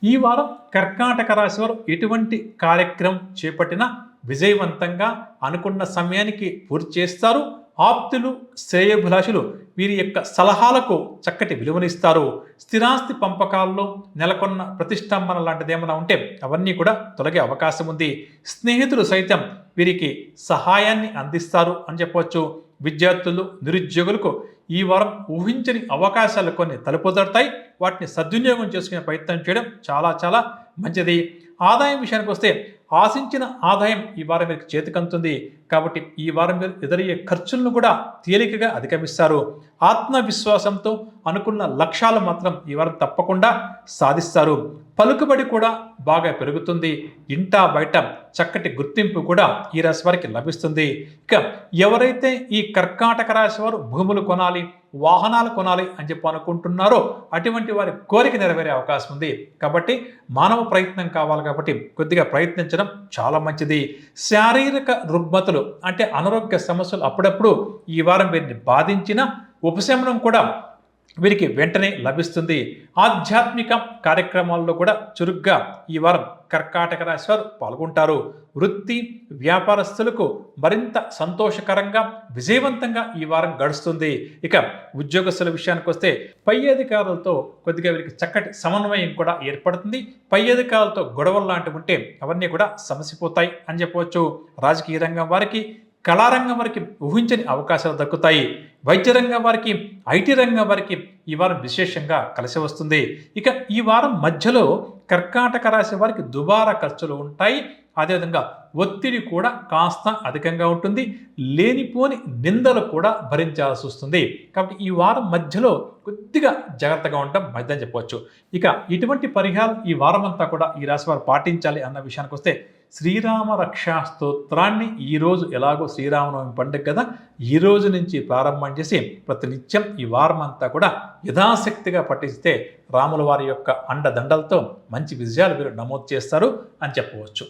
ఈ వారం కర్కాటక రాశి వారు ఎటువంటి కార్యక్రమం చేపట్టినా విజయవంతంగా అనుకున్న సమయానికి పూర్తి చేస్తారు. ఆప్తులు, శ్రేయోభిలాషులు వీరి యొక్క సలహాలకు చక్కటి విలువనిస్తారు. స్థిరాస్తి పంపకాల్లో నెలకొన్న ప్రతిష్టంభన లాంటిది ఏమైనా ఉంటే అవన్నీ కూడా తొలగే అవకాశం ఉంది. స్నేహితులు సైతం వీరికి సహాయాన్ని అందిస్తారు అని చెప్పవచ్చు. విద్యార్థులు, నిరుద్యోగులకు ఈ వారం ఊహించని అవకాశాలు కొన్ని తలుపుదడతాయి. వాటిని సద్వినియోగం చేసుకునే ప్రయత్నం చేయడం చాలా చాలా మంచిది. ఆదాయం విషయానికి వస్తే ఆశించిన ఆదాయం ఈ వారం మీకు చేతికంతుంది. కాబట్టి ఈ వారం మీరు ఎదురయ్యే ఖర్చులను కూడా తేలికగా అధిగమిస్తారు. ఆత్మవిశ్వాసంతో అనుకున్న లక్ష్యాలు మాత్రం ఈ వారం తప్పకుండా సాధిస్తారు. పలుకుబడి కూడా బాగా పెరుగుతుంది. ఇంటా బయట చక్కటి గుర్తింపు కూడా ఈ రాశి వారికి లభిస్తుంది. ఇక ఎవరైతే ఈ కర్కాటక రాశి వారు భూములు కొనాలి, వాహనాలు కొనాలి అని చెప్పి అనుకుంటున్నారో అటువంటి వారి కోరిక నెరవేరే అవకాశం ఉంది. కాబట్టి మానవ ప్రయత్నం కావాలి కాబట్టి కొద్దిగా ప్రయత్నించడం చాలా మంచిది. శారీరక రుగ్మతలు అంటే అనారోగ్య సమస్యలు అప్పుడప్పుడు ఈ వారం వీరిని బాధించిన ఉపశమనం కూడా వీరికి వెంటనే లభిస్తుంది. ఆధ్యాత్మిక కార్యక్రమాల్లో కూడా చురుగ్గా ఈ వారం కర్కాటక రాశి వారు పాల్గొంటారు. వృత్తి వ్యాపారస్తులకు మరింత సంతోషకరంగా విజయవంతంగా ఈ వారం గడుస్తుంది. ఇక ఉద్యోగస్తుల విషయానికి వస్తే పై అధికారులతో కొద్దిగా వీరికి చక్కటి సమన్వయం కూడా ఏర్పడుతుంది. పై అధికారులతో గొడవలు లాంటివి ఉంటే అవన్నీ కూడా సమసిపోతాయి అని చెప్పవచ్చు. రాజకీయ రంగం వారికి, కళారంగం వారికి ఊహించని అవకాశాలు దక్కుతాయి. వైద్య రంగం వారికి, ఐటీ రంగం వారికి ఈ వారం విశేషంగా కలిసి వస్తుంది. ఇక ఈ వారం మధ్యలో కర్కాటక రాశి వారికి దుబారా ఖర్చులు ఉంటాయి. అదేవిధంగా ఒత్తిడి కూడా కాస్త అధికంగా ఉంటుంది. లేనిపోని నిందలు కూడా భరించాల్సి వస్తుంది. కాబట్టి ఈ వారం మధ్యలో కొద్దిగా జాగ్రత్తగా ఉండటం మంచిదని చెప్పవచ్చు. ఇక ఇటువంటి పరిహారం ఈ వారం అంతా కూడా ఈ రాశి వారు పాటించాలి అన్న విషయానికి వస్తే శ్రీరామ రక్షా స్తోత్రాన్ని ఈరోజు ఎలాగో శ్రీరామనవమి పండుగ కదా, ఈ రోజు నుంచి ప్రారంభం చేసి ప్రతినిత్యం ఈ వారం అంతా కూడా యథాశక్తిగా పఠిస్తే రాముల వారి యొక్క అండదండలతో మంచి విజయాలు మీరు నమోదు చేస్తారు అని చెప్పవచ్చు.